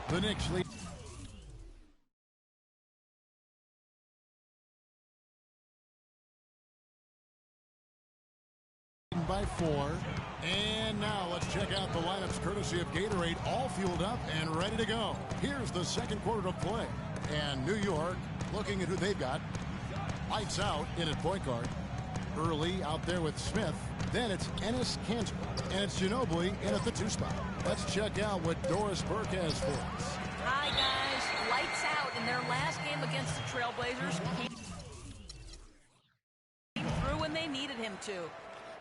The Knicks lead by 4. And now let's check out the lineups courtesy of Gatorade, all fueled up and ready to go. Here's the second quarter of play. And New York looking at who they've got. Lights out in at point guard. Early out there with Smith. Then it's Ennis Cantor. And it's Ginobili in at the 2 spot. Let's check out what Doris Burke has for us. Hi, guys. Lights out in their last game against the Trailblazers. He came through when they needed him to.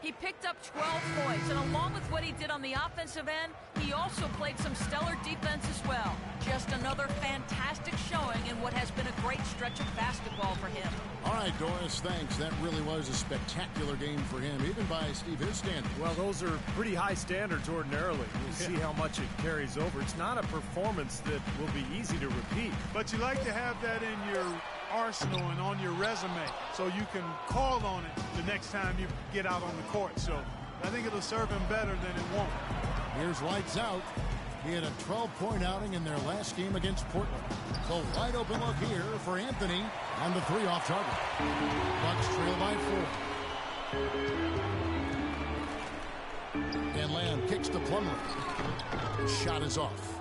He picked up 12 points, and along with what he did on the offensive end, he also played some stellar defense as well. Just another fantastic showing in what has been a great stretch of basketball for him. All right, Doris, thanks. That really was a spectacular game for him, even by Steve his standards. Well, those are pretty high standards ordinarily. We'll see how much it carries over. It's not a performance that will be easy to repeat. But you like to have that in your arsenal and on your resume so you can call on it the next time you get out on the court. So I think it'll serve him better than it won't. Here's lights out. He had a 12-point outing in their last game against Portland. So wide open look here for Anthony on the 3 off target. Bucks trail by 4. And Lamb kicks to Plumlee. The shot is off.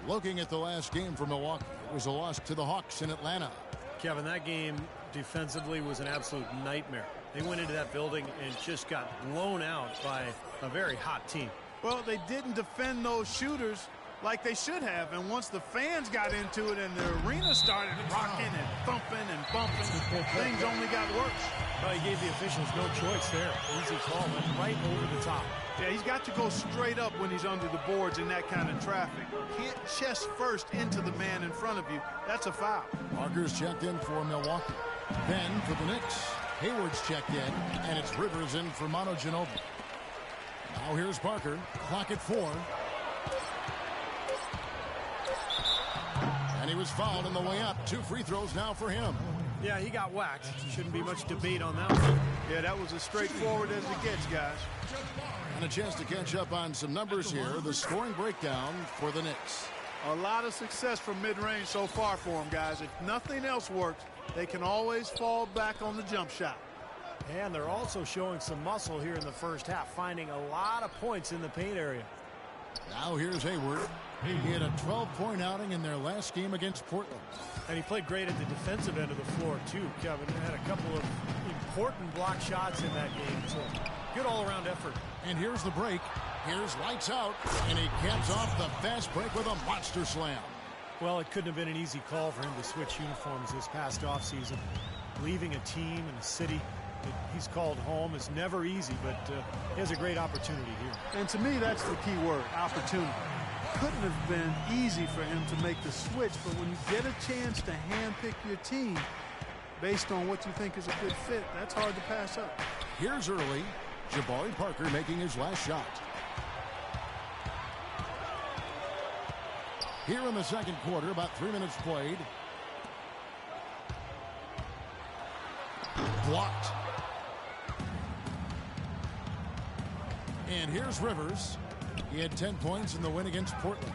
Looking at the last game for Milwaukee, it was a loss to the Hawks in Atlanta. Kevin, that game defensively was an absolute nightmare. They went into that building and just got blown out by a very hot team. Well, they didn't defend those shooters like they should have. And once the fans got into it and the arena started rocking and thumping and bumping, things only got worse. Well, he gave the officials no choice there. Easy call, went right over the top. Yeah, he's got to go straight up when he's under the boards in that kind of traffic. Hit chest first into the man in front of you. That's a foul. Parker's checked in for Milwaukee. Then for the Knicks, Hayward's checked in, and it's Rivers in for Manu Ginobili. Now here's Parker. Clock at 4. And he was fouled on the way up. 2 free throws now for him. Yeah, he got whacked. Shouldn't be much debate on that one. Yeah, that was as straightforward as it gets, guys. And a chance to catch up on some numbers here. The scoring breakdown for the Knicks. A lot of success from mid-range so far for them, guys. If nothing else works, they can always fall back on the jump shot. And they're also showing some muscle here in the first half, finding a lot of points in the paint area. Now here's Hayward. He had a 12-point outing in their last game against Portland. And he played great at the defensive end of the floor, too, Kevin. He had a couple of important block shots in that game. So good all-around effort. And here's the break. Here's lights out. And he caps off the fast break with a monster slam. Well, it couldn't have been an easy call for him to switch uniforms this past offseason. Leaving a team and a city that he's called home is never easy, but he has a great opportunity here. And to me, that's the key word, opportunity. Couldn't have been easy for him to make the switch, but when you get a chance to handpick your team based on what you think is a good fit, that's hard to pass up. Here's early. Jabari Parker making his last shot. Here in the second quarter, about 3 minutes played. Blocked. And here's Rivers. He had 10 points in the win against Portland.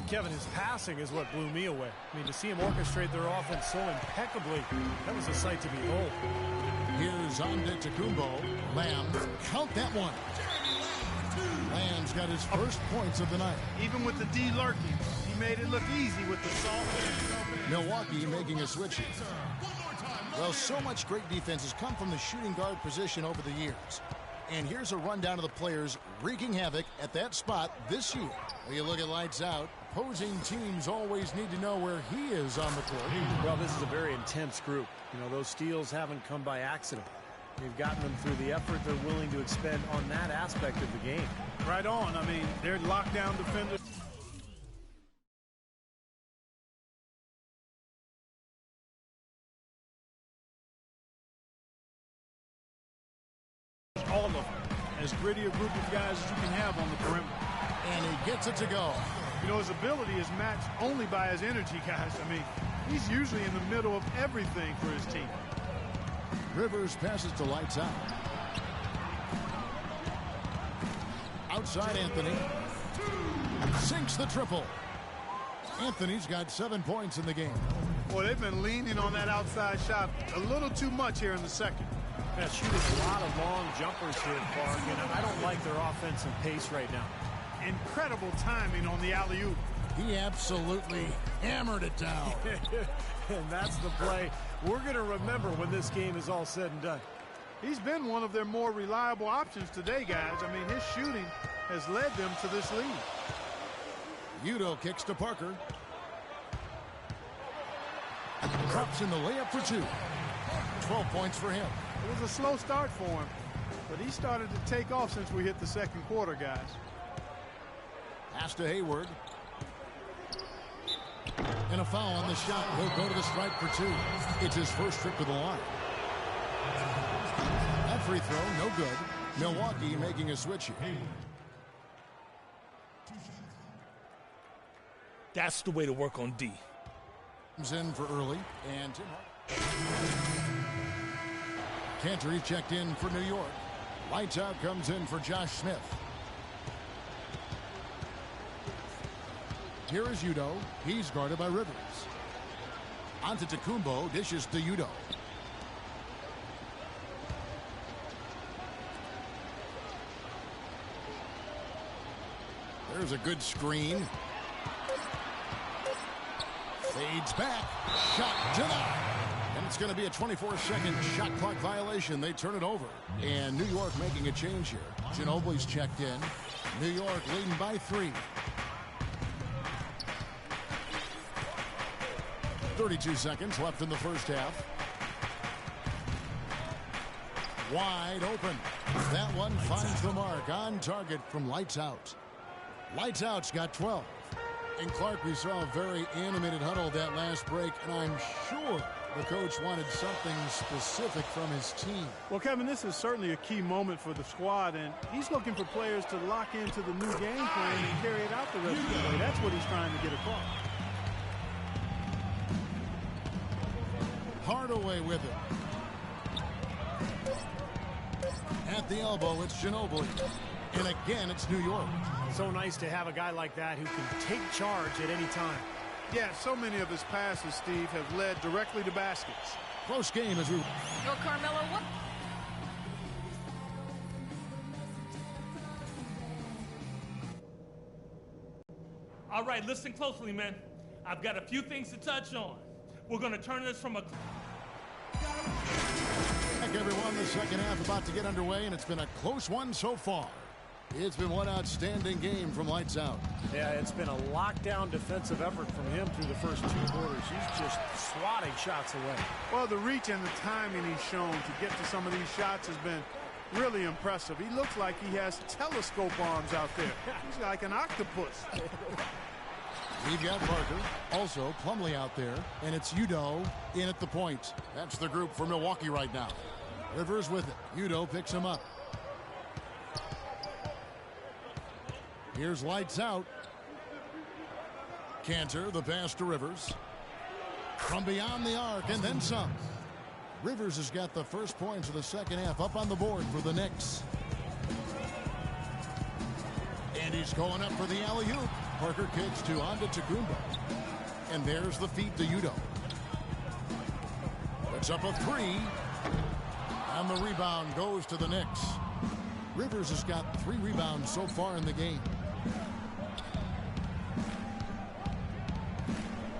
Kevin, his passing is what blew me away. I mean, to see him orchestrate their offense so impeccably, that was a sight to behold. Here's Antetokounmpo. Lamb, count that one. Lamb's got his first points of the night. Even with the D lurking, he made it look easy with the salt. Milwaukee making a switch here. Well, so much great defense has come from the shooting guard position over the years. And here's a rundown of the players wreaking havoc at that spot this year. When you look at lights out, opposing teams always need to know where he is on the court. Well, this is a very intense group. You know, those steals haven't come by accident. They've gotten them through the effort they're willing to expend on that aspect of the game. Right on. I mean, they're lockdown defenders. All of them. As gritty a group of guys as you can have on the perimeter. And he gets it to go. You know, his ability is matched only by his energy, guys. I mean, he's usually in the middle of everything for his team. Rivers passes to lights out. Outside Anthony. Sinks the triple. Anthony's got 7 points in the game. Boy, they've been leaning on that outside shot a little too much here in the second. Yeah, shooting a lot of long jumpers here, Clark, and I don't like their offensive pace right now. Incredible timing on the alley-oop. He absolutely hammered it down. And that's the play we're going to remember when this game is all said and done. He's been one of their more reliable options today, guys. I mean, his shooting has led them to this lead. Udo kicks to Parker. Drops in the layup for 2. 12 points for him. It was a slow start for him, but he started to take off since we hit the second quarter, guys. Pass to Hayward. And a foul on the shot. He'll go to the stripe for 2. It's his first trip to the line. That free throw, no good. Milwaukee making a switch here. That's the way to work on D. Comes in for early. And Cantor, he's checked in for New York. Lights out comes in for Josh Smith. Here is Udo. He's guarded by Rivers. Antetokounmpo dishes to Udo. There's a good screen. Fades back. Shot denied. And it's going to be a 24-second shot clock violation. They turn it over. And New York making a change here. Ginobili's checked in. New York leading by 3. 32 seconds left in the first half. Wide open. That one finds the mark. On target from Lights Out. Lights Out's got 12. And Clark, we saw a very animated huddle that last break, and I'm sure the coach wanted something specific from his team. Well, Kevin, this is certainly a key moment for the squad, and he's looking for players to lock into the new game plan and carry it out the rest of the way. That's what he's trying to get across. Hardaway with it. At the elbow, it's Ginobili. And again, it's New York. So nice to have a guy like that who can take charge at any time. Yeah, so many of his passes, Steve, have led directly to baskets. Close game as we... Yo, Carmelo, what? All right, listen closely, man. I've got a few things to touch on. We're going to turn this from a... Back, everyone. The second half about to get underway, and it's been a close one so far. It's been one outstanding game from Lights Out. Yeah, it's been a lockdown defensive effort from him through the first 2 quarters. He's just swatting shots away. Well, the reach and the timing he's shown to get to some of these shots has been really impressive. He looks like he has telescope arms out there. He's like an octopus. We've got Parker, also Plumlee out there, and it's Udo in at the point. That's the group for Milwaukee right now. Rivers with it. Udo picks him up. Here's Lights Out. Cantor, the pass to Rivers. From beyond the arc, and then some. Rivers has got the first points of the second half up on the board for the Knicks. And he's going up for the alley-oop. Parker kicks to Antetokounmpo. And there's the feed to Udo. It's up a 3. And the rebound goes to the Knicks. Rivers has got 3 rebounds so far in the game.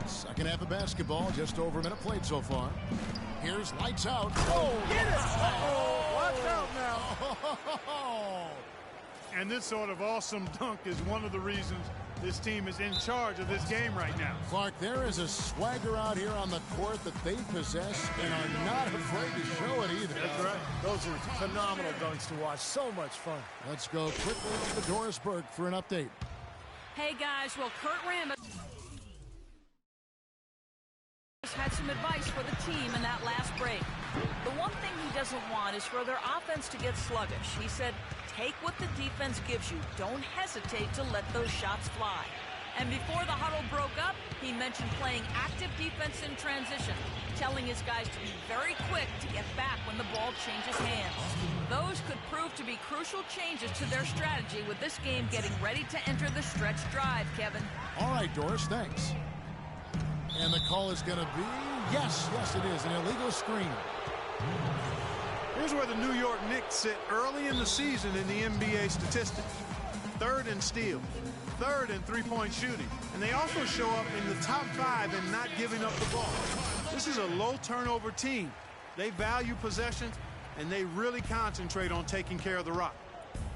Second half of basketball, just over a minute played so far. Here's Lights Out. Oh, get it! Uh-oh. Watch out now. And this sort of awesome dunk is one of the reasons this team is in charge of this game right now. Clark, there is a swagger out here on the court that they possess and are not afraid to show it either. That's right. Those are phenomenal dunks to watch. So much fun. Let's go quickly to Doris Burke for an update. Hey, guys, well, Kurt Rambis had some advice for the team in that last break. The one thing he doesn't want is for their offense to get sluggish. He said, take what the defense gives you. Don't hesitate to let those shots fly. And before the huddle broke up, he mentioned playing active defense in transition, telling his guys to be very quick to get back when the ball changes hands. Those could prove to be crucial changes to their strategy with this game getting ready to enter the stretch drive, Kevin. All right, Doris, thanks. And the call is going to be, yes, it is, an illegal screen. Here's where the New York Knicks sit early in the season in the NBA statistics. 3rd in steals, 3rd in three-point shooting, and they also show up in the top 5 in not giving up the ball. This is a low turnover team. They value possessions, and they really concentrate on taking care of the rock.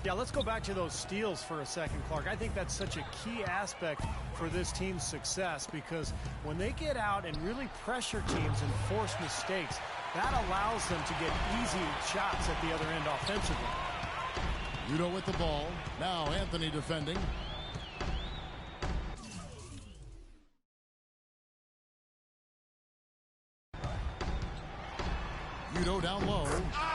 Yeah, let's go back to those steals for a second, Clark. I think that's such a key aspect for this team's success, because when they get out and really pressure teams and force mistakes, that allows them to get easy shots at the other end offensively. Udo with the ball. Now Anthony defending. Udo down low.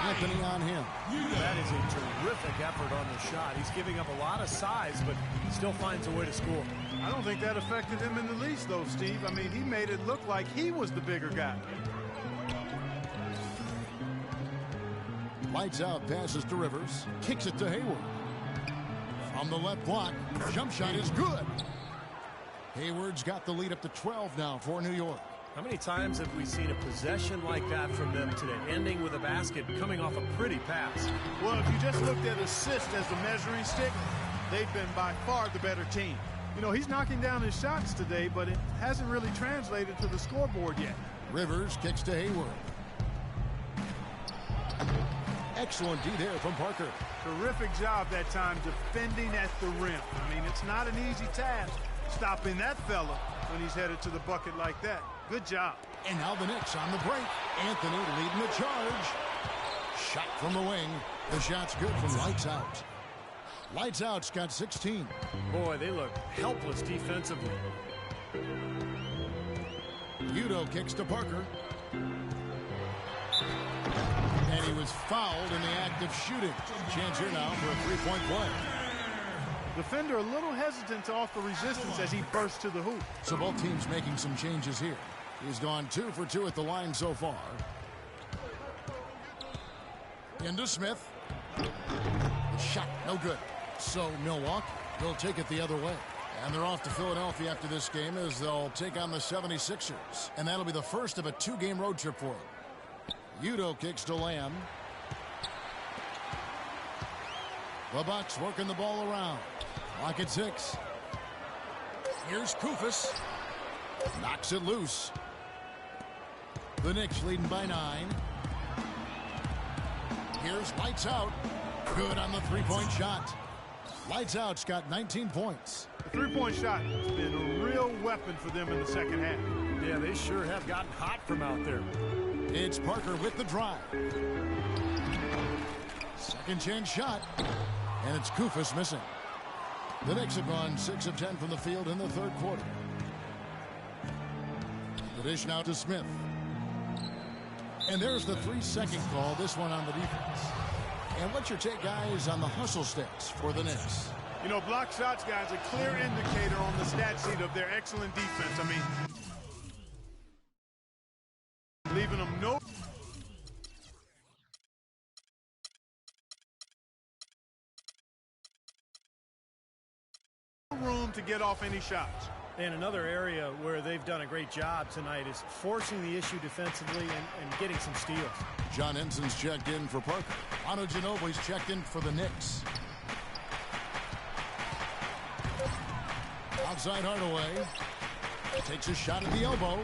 Anthony on him. That is a terrific effort on the shot. He's giving up a lot of size, but still finds a way to score. I don't think that affected him in the least, though, Steve. I mean, he made it look like he was the bigger guy. Lights out, passes to Rivers. Kicks it to Hayward. From the left block. Jump shot is good. Hayward's got the lead up to 12 now for New York. How many times have we seen a possession like that from them today, ending with a basket coming off a pretty pass? Well, if you just looked at assist as the measuring stick, they've been by far the better team. You know, he's knocking down his shots today, but it hasn't really translated to the scoreboard yet. Rivers kicks to Hayward. Excellent D there from Parker. Terrific job that time defending at the rim. I mean, it's not an easy task stopping that fella when he's headed to the bucket like that. Good job. And now the Knicks on the break. Anthony leading the charge. Shot from the wing. The shot's good from Lights Out. Lights Out's got 16. Boy, they look helpless defensively. Udo kicks to Parker. And he was fouled in the act of shooting. Chance here now for a three-point play. Defender a little hesitant to offer resistance as he bursts to the hoop. So both teams making some changes here. He's gone 2 for 2 at the line so far. Into Smith. The shot, no good. So Milwaukee will take it the other way. And they're off to Philadelphia after this game as they'll take on the 76ers. And that'll be the first of a 2-game road trip for them. Udo kicks to Lamb. The Bucks working the ball around. Clock at 6. Here's Koufos. Knocks it loose. The Knicks leading by 9. Here's Lights Out. Good on the three-point shot. Lights Out's got 19 points. The three-point shot has been a real weapon for them in the second half. Yeah, they sure have gotten hot from out there. It's Parker with the drive. Second chance shot. And it's Koufos missing. The Knicks have gone 6 of 10 from the field in the third quarter. The dish now to Smith. And there's the 3-second call, this one on the defense. And what's your take, guys, on the hustle stats for the Knicks? You know, block shots, guys, a clear indicator on the stat sheet of their excellent defense. I mean, leaving them no room to get off any shots. And another area where they've done a great job tonight is forcing the issue defensively and getting some steals. John Henson's checked in for Parker. Manu Ginobili's checked in for the Knicks. Outside Hardaway. Takes a shot at the elbow.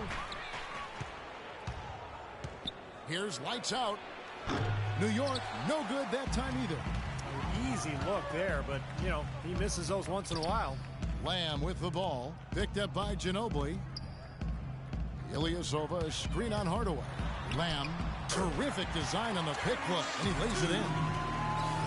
Here's Lights Out. New York, no good that time either. Easy look there, but, you know, he misses those once in a while. Lamb with the ball. Picked up by Ginobili. Ilyasova, a screen on Hardaway. Lamb, terrific design on the pick play, and he lays it in.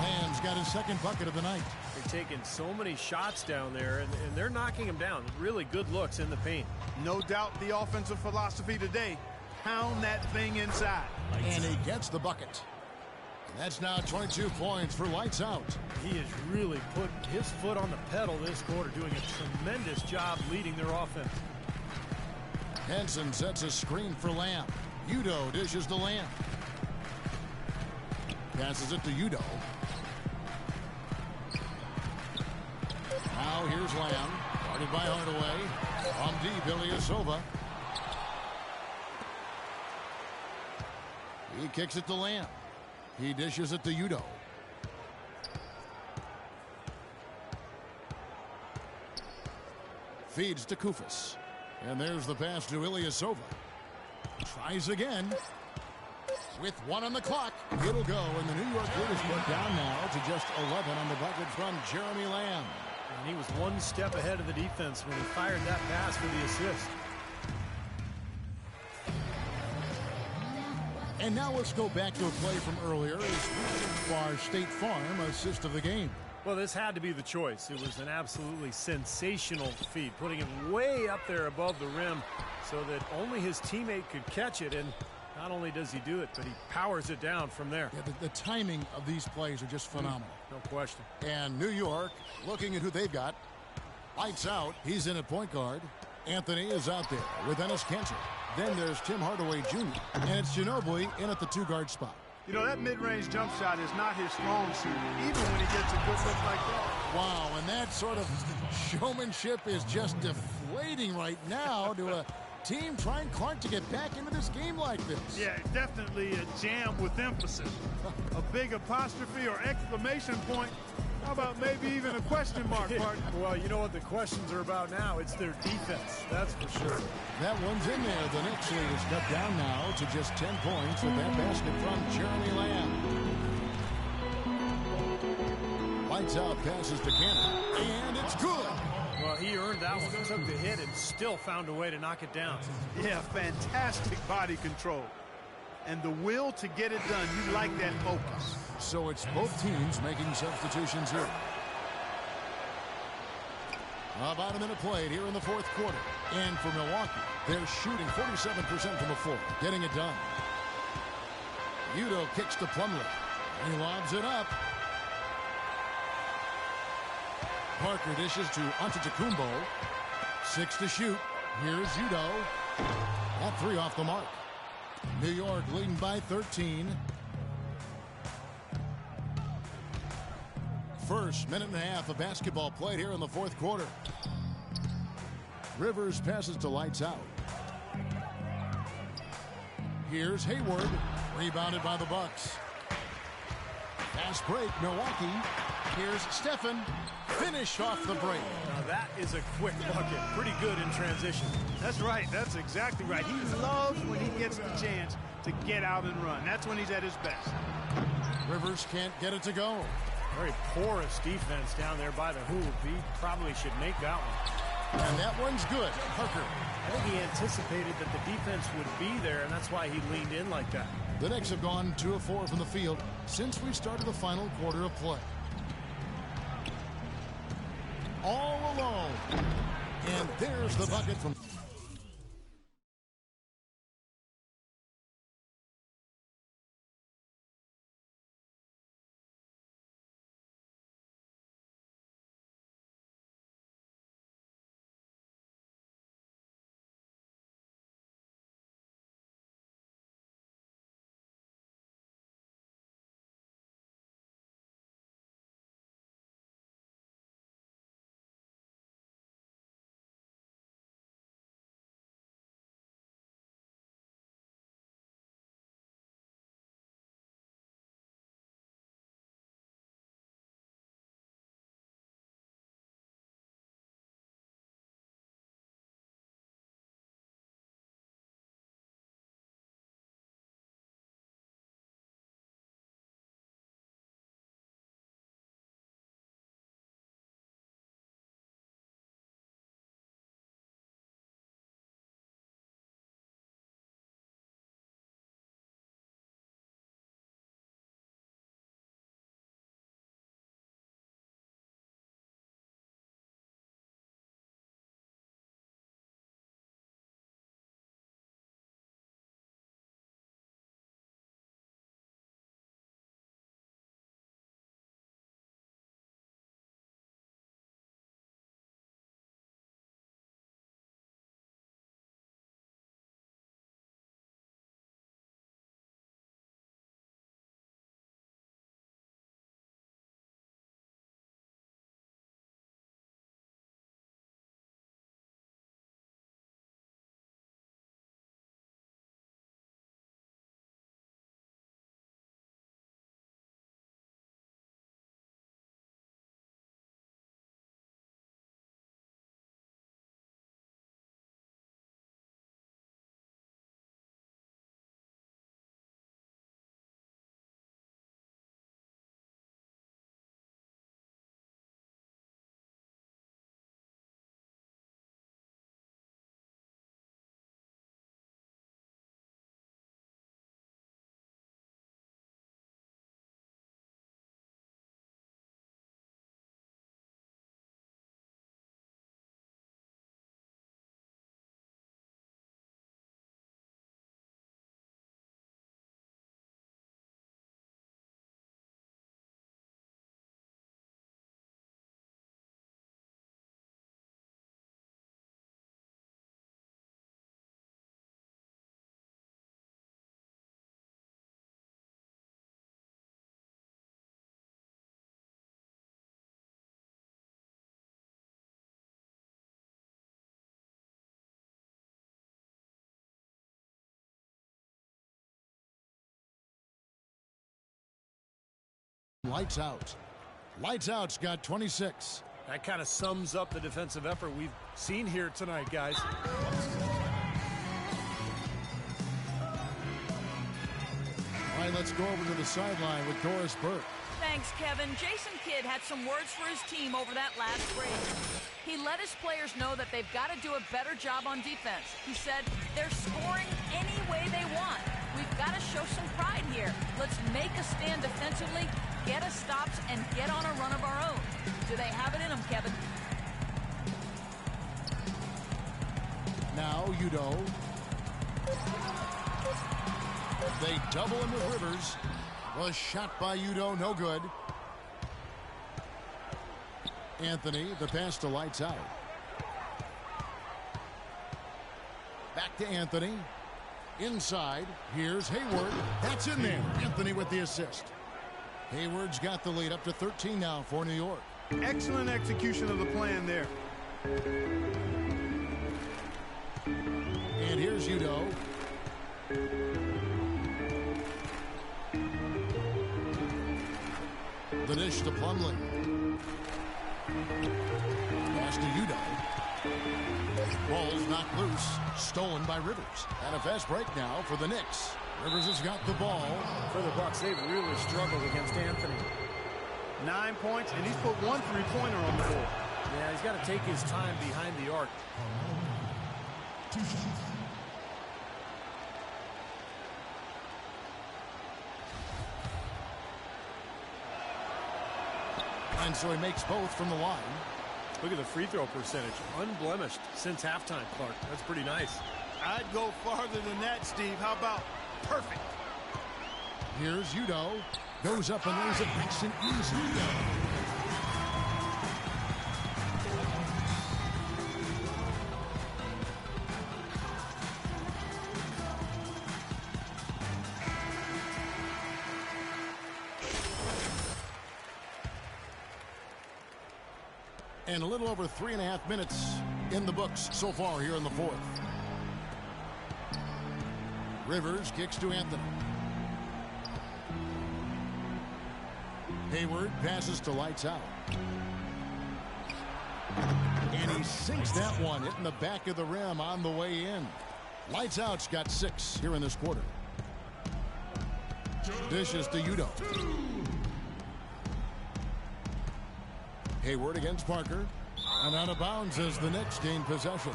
Lamb's got his second bucket of the night. They're taking so many shots down there, and they're knocking them down. Really good looks in the paint. No doubt the offensive philosophy today, pound that thing inside. And he gets the bucket. That's now 22 points for Lights Out. He has really put his foot on the pedal this quarter, doing a tremendous job leading their offense. Henson sets a screen for Lamb. Udo dishes to Lamb. Passes it to Udo. Now here's Lamb. Guarded by Hardaway. On deep, Ilyasova. He kicks it to Lamb. He dishes it to Udo. Feeds to Kufis. And there's the pass to Ilyasova. Tries again. With 1 on the clock, it'll go, and the New York Raiders put down now to just 11 on the bucket from Jeremy Lamb. And he was one step ahead of the defense when he fired that pass for the assist. And now let's go back to a play from earlier as our State Farm assist of the game. Well, this had to be the choice. It was an absolutely sensational feed, putting it way up there above the rim so that only his teammate could catch it. And not only does he do it, but he powers it down from there. Yeah, the timing of these plays are just phenomenal. No question. And New York, looking at who they've got. Lights Out. He's in at point guard. Anthony is out there with Ennis Cantor. Then there's Tim Hardaway Jr. And it's Ginobili in at the 2-guard spot. You know, that mid-range jump shot is not his strong suit, even when he gets a good look like that. Wow, and that sort of showmanship is just deflating right now to a team trying Clark to get back into this game like this. Yeah, definitely a jam with emphasis. A big apostrophe or exclamation point. How about maybe even a question mark, partner? Well, you know what the questions are about now. It's their defense, that's for sure. That one's in there. The Knicks lead is cut down now to just 10 points with that basket from Jeremy Lamb. Lights Out passes to Cannon, and it's good. Well, he earned that one. Took the hit and still found a way to knock it down. Yeah, fantastic body control. And the will to get it done. You like that focus. So it's both teams making substitutions here. About a minute played here in the fourth quarter. And for Milwaukee, they're shooting 47% from the floor, getting it done. Udo kicks to Plumlee. He lobs it up. Parker dishes to Antetokounmpo. 6 to shoot. Here's Udo. That 3 off the mark. New York leading by 13. First minute and a half of basketball played here in the fourth quarter. Rivers passes to Lights Out. Here's Hayward, rebounded by the Bucks. Fast break, Milwaukee. Here's Stephen, finish off the break. Now that is a quick bucket, pretty good in transition. That's right, that's exactly right. He loves when he gets the chance to get out and run. That's when he's at his best. Rivers can't get it to go. Very porous defense down there by the hoop. He probably should make that one. And that one's good. Parker. I think he anticipated that the defense would be there, and that's why he leaned in like that. The Knicks have gone 2 of 4 from the field since we started the final quarter of play. All alone. And there's the bucket from Lights out. Lights out's got 26. That kind of sums up the defensive effort we've seen here tonight, guys. All right, let's go over to the sideline with Doris Burke. Thanks, Kevin. Jason Kidd had some words for his team over that last break. He let his players know that they've got to do a better job on defense. He said, they're scoring any way they want. We've got to show some pride here. Let's make a stand defensively, get us stops, and get on a run of our own. Do they have it in them, Kevin? Now, Udo. They double him with Rivers. Was shot by Udo, no good. Anthony, the pass to Lights out. Back to Anthony. Inside, here's Hayward. That's in there. Anthony with the assist. Hayward's got the lead up to 13 now for New York. Excellent execution of the plan there. And here's Udo. The dish to Plumlee. Pass to Udo. Ball's knocked loose. Stolen by Rivers. And a fast break now for the Knicks. Rivers has got the ball. For the Bucks, they've really struggled against Anthony. 9 points, and he's put 1 3-pointer on the board. Yeah, he's got to take his time behind the arc. And so he makes both from the line. Look at the free throw percentage. Unblemished since halftime, Clark. That's pretty nice. I'd go farther than that, Steve. How about perfect? Here's Udo. Goes up and lays it nice and easy. And a little over 3.5 minutes in the books so far here in the fourth. Rivers kicks to Anthony. Hayward passes to Lights out. And he sinks that one, hitting the back of the rim on the way in. Lights out's got 6 here in this quarter. Dishes to Udo. Hayward against Parker. And out of bounds as the Knicks gain possession.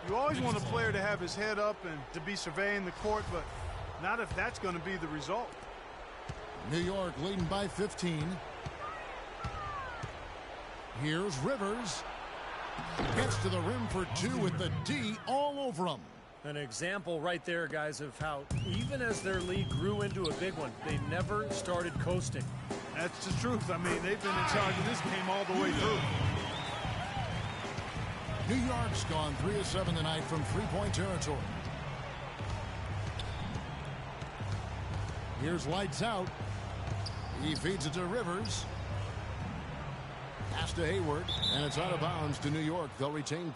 You always want a player to have his head up and to be surveying the court, but not if that's going to be the result. New York leading by 15. Here's Rivers. Gets to the rim for 2 with the D all over him. An example right there, guys, of how even as their lead grew into a big one, they never started coasting. That's the truth. I mean, they've been in charge of this game all the way through. New York's gone 3 of 7 tonight from three-point territory. Here's Lights out. He feeds it to Rivers. Pass to Hayward, and it's out of bounds to New York. They'll retain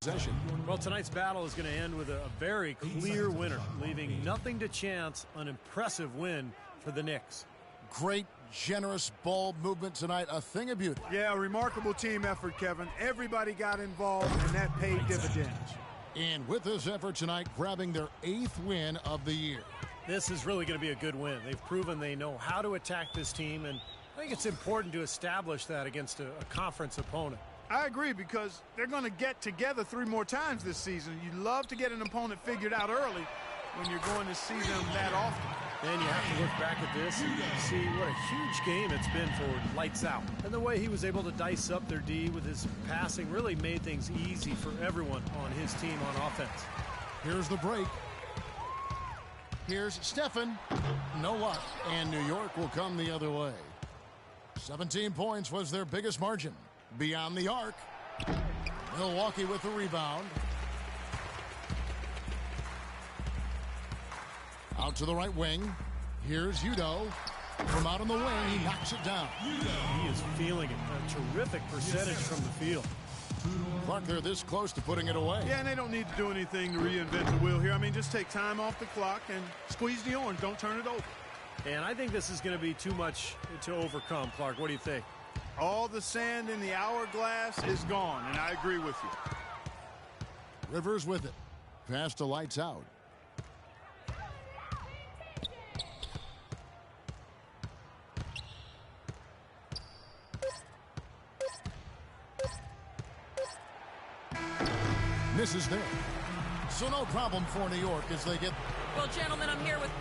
possession. Well, tonight's battle is going to end with a very clear winner, leaving nothing to chance. An impressive win for the Knicks. Great, generous ball movement tonight. A thing of beauty. Yeah, a remarkable team effort, Kevin. Everybody got involved, and that paid dividends. And with this effort tonight, grabbing their 8th win of the year. This is really going to be a good win. They've proven they know how to attack this team, and I think it's important to establish that against a conference opponent. I agree, because they're going to get together 3 more times this season. You love to get an opponent figured out early when you're going to see them that often. And you have to look back at this and see what a huge game it's been for Lights Out. And the way he was able to dice up their D with his passing really made things easy for everyone on his team on offense. Here's the break. Here's Stephen. No luck. And New York will come the other way. 17 points was their biggest margin. Beyond the arc. Milwaukee with the rebound. Out to the right wing. Here's Udo. From out on the wing, he knocks it down. He is feeling it. A terrific percentage from the field. Clark, they're this close to putting it away. Yeah, and they don't need to do anything to reinvent the wheel here. I mean, just take time off the clock and squeeze the orange. Don't turn it over. And I think this is going to be too much to overcome. Clark, what do you think? All the sand in the hourglass is gone, and I agree with you. Rivers with it. Pass to lights out. Misses there. So no problem for New York as they get... Well, gentlemen, I'm here with